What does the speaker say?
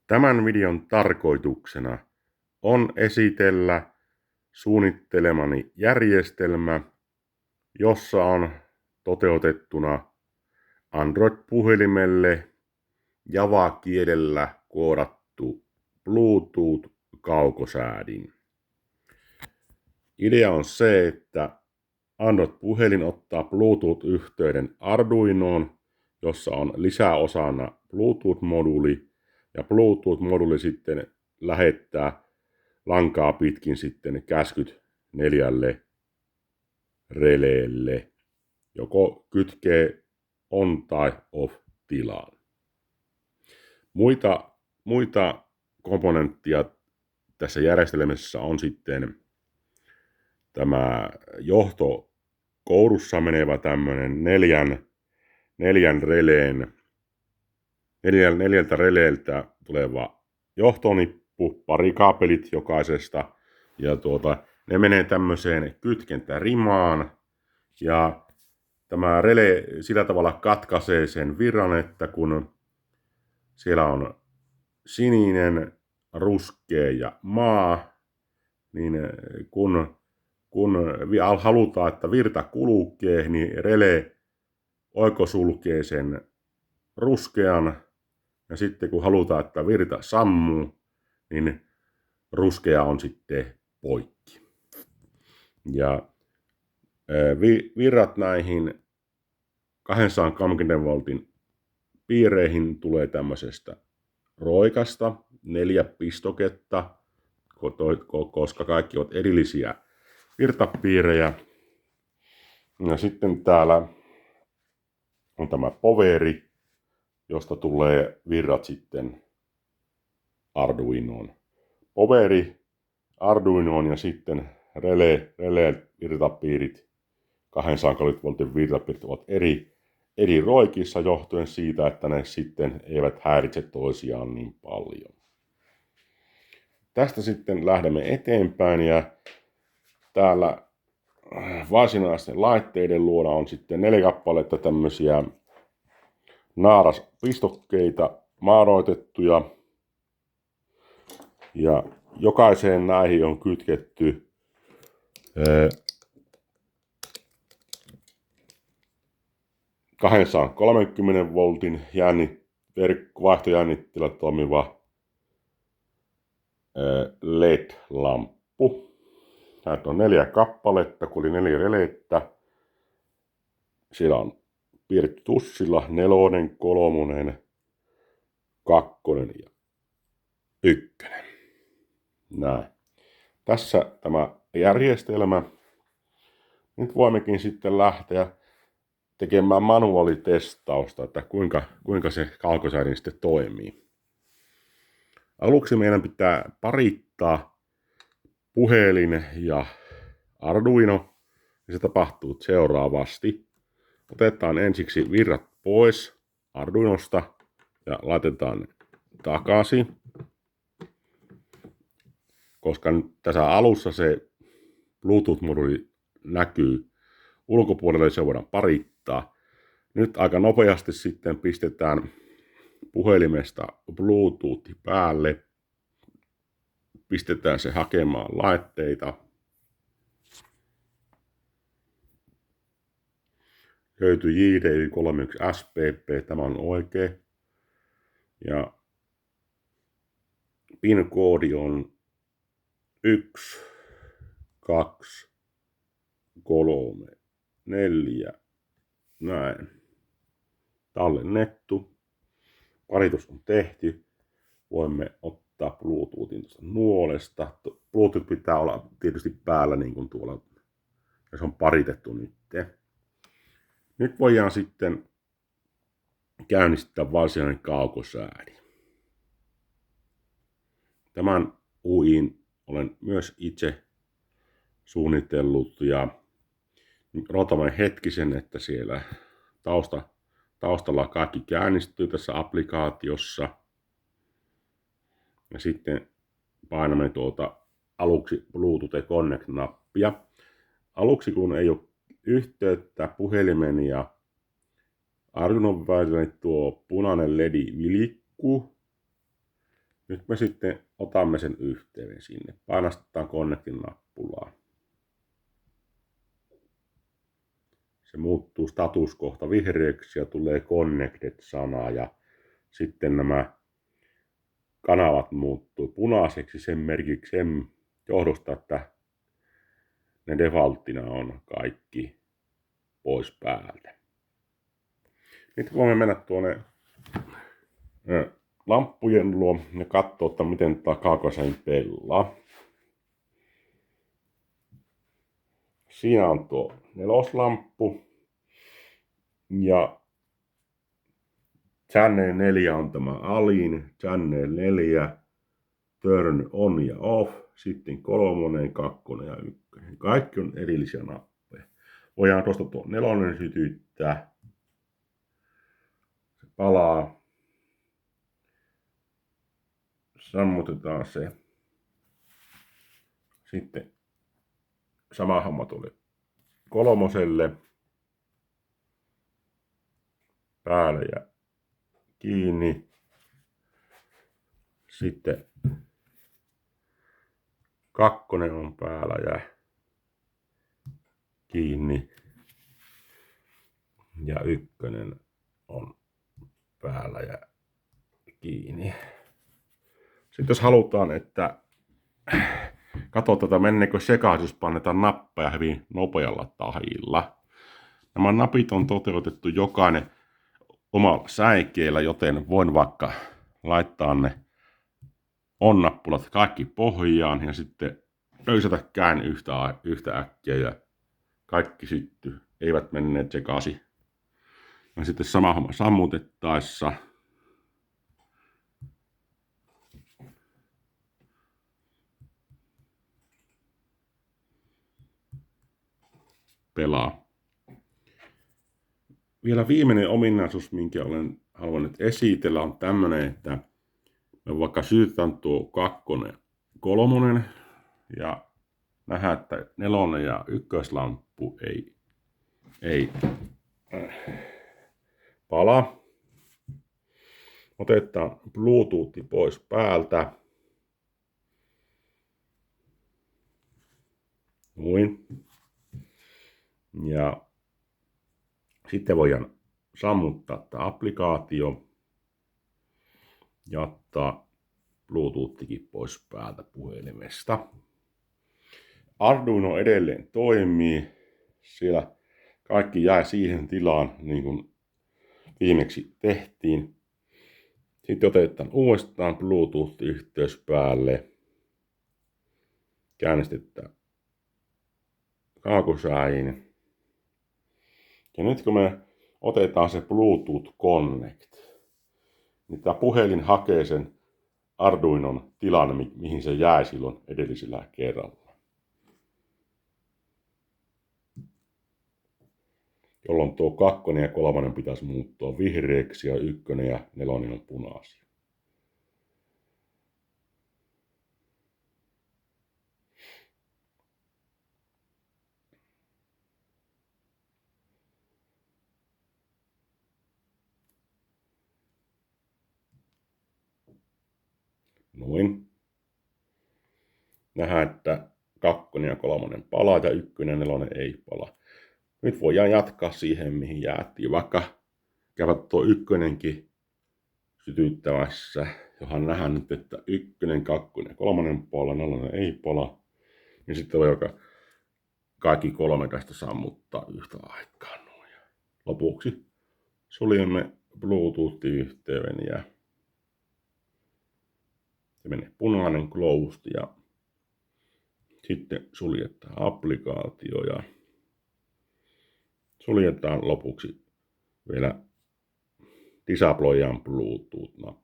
Tämän videon tarkoituksena on esitellä suunnittelemani järjestelmä, jossa on toteutettuna Android-puhelimelle Java-kielellä koodattu Bluetooth-kaukosäädin. Idea on se, että Android-puhelin ottaa Bluetooth-yhteyden Arduinoon, jossa on lisäosana Bluetooth-moduuli, ja Bluetooth-moduuli sitten lähettää lankaa pitkin sitten käskyt 4 releelle, joko kytkee on tai off tilaan. Muita komponenttia tässä järjestelmässä on sitten tämä johtokourussa menevä tämmöinen neljältä releeltä tuleva johtonippu, pari kaapelit jokaisesta, ja ne menee tämmöiseen kytkentärimaan, ja tämä rele sillä tavalla katkaisee sen virran, että kun siellä on sininen, ruskea ja maa, niin kun halutaan, että virta kulkee, niin rele oikosulkee sen ruskean, ja sitten kun halutaan, että virta sammuu, niin ruskea on sitten poikki. Ja virrat näihin 230 voltin piireihin tulee tämmöisestä roikasta 4 pistoketta, koska kaikki ovat erillisiä virtapiirejä. Ja sitten täällä on tämä poveri, josta tulee virrat sitten Arduinoon. Poveri Arduinoon ja sitten rele virtapiirit, 230 voltin virtapiirit ovat eri roikissa johtuen siitä, että ne sitten eivät häiritse toisiaan niin paljon. Tästä sitten lähdemme eteenpäin, ja täällä varsinaisten laitteiden luona on sitten 4 kappaletta tämmöisiä naaraspistokkeita maadoitettuja, ja jokaiseen näihin on kytketty – 230 voltin vaihtojännitteellä toimiva LED-lamppu. Näitä on 4 kappaletta, kun oli 4 relettä. Siellä on piirretty tussilla 4, 3, 2 ja 1. Näin. Tässä tämä järjestelmä. Nyt voimmekin sitten lähteä tekemään manuaalitestausta, että kuinka se kaukosäädin sitten toimii. Aluksi meidän pitää parittaa puhelin ja Arduino, ja se tapahtuu seuraavasti. Otetaan ensiksi virrat pois Arduinosta ja laitetaan ne takaisin, koska tässä alussa se Bluetooth-moduuli näkyy ulkopuolelle, se voidaan parittaa. Nyt aika nopeasti sitten pistetään puhelimesta Bluetooth päälle. Pistetään se hakemaan laitteita. Löytyy JDY31 SPP, tämä on oikea. Ja PIN-koodi on 1, 2, 3, 4, näin. Tallennettu. Paritus on tehty. Voimme ottaa Bluetoothin tuosta nuolesta. Bluetooth pitää olla tietysti päällä niin kuin tuolla. Ja se on paritettu nyt. Nyt voidaan sitten käynnistää varsinainen kaukosäädin. Tämän UI:n olen myös itse suunnitellut, ja odotamme hetkisen, että siellä taustalla kaikki käynnistyy tässä applikaatiossa. Ja sitten painamme aluksi Bluetooth Connect-nappia. Aluksi kun ei ole yhteyttä puhelimen ja Arduinon välillä, niin tuo punainen LED vilkkuu. Nyt me sitten otamme sen yhteyden sinne. Painastetaan Connectin nappulaa. Se muuttuu statuskohta vihreäksi ja tulee Connected-sana ja sitten nämä kanavat muuttuu punaiseksi sen merkiksi sen johdosta, että ne defaulttina on kaikki pois päältä. Nyt voimme mennä tuonne lamppujen luo ja katsoa, että miten kaakaosäin pelaa. Siinä on tuo neloslamppu ja channel 4 on tämä alin, channel 4, turn on ja off, sitten 3, 2 ja 1. Kaikki on erillisiä nappeja. Voidaan tuosta tuo 4 sytyttää. Se palaa. Sammutetaan se. Sitten sama homma tuli 3. Päälle ja kiinni. Sitten 2 on päällä ja kiinni. Ja 1 on päällä ja kiinni. Sitten jos halutaan, että katsotaan, menneekö sekaisin, jos painetaan nappeja hyvin nopealla tahilla. Nämä napit on toteutettu jokainen omalla säikeellä, joten voin vaikka laittaa ne on-nappulat kaikki pohjaan ja sitten löysätä käyn yhtä äkkiä ja kaikki syttyy, eivät menneet sekaisin. Ja sitten sama homma sammutettaessa. Pelaa. Vielä viimeinen ominaisuus, minkä olen halunnut esitellä, on tämmöinen, että me vaikka sytytään tuo 2, 3 ja nähdään, että 4 ja 1 lamppu ei pala. Otetaan Bluetooth pois päältä. Noin. Ja sitten voidaan sammuttaa tämä applikaatio ja ottaa Bluetoothikin pois päältä puhelimesta. Arduino edelleen toimii. Siellä kaikki jää siihen tilaan, niin kuin viimeksi tehtiin. Sitten otetaan uudestaan Bluetooth-yhteys päälle. Käynnistetään kaakosääin. Ja nyt kun me otetaan se Bluetooth Connect, niin tämä puhelin hakee sen Arduinon tilan, mihin se jäi silloin edellisellä kerralla. Jolloin tuo 2 ja 3 pitäisi muuttua vihreäksi ja 1 ja 4 on punaisia. Noin. Nähdään, että 2 ja 3 palaa ja 1 ja 4 ei palaa. Nyt voidaan jatkaa siihen, mihin jäätiin. Vaikka käydä tuo 1 sytyttävässä, johon nähdään nyt, että 1, 2 ja 3 palaa, 4 ei palaa. Ja sitten voi kaikki 3 tästä sammuttaa yhtä aikaa. Noin. Lopuksi suljemme Bluetooth-yhteyden ja se menee punainen closed ja sitten suljetaan applikaatio ja suljetaan lopuksi vielä disabloidaan Bluetooth-nappi.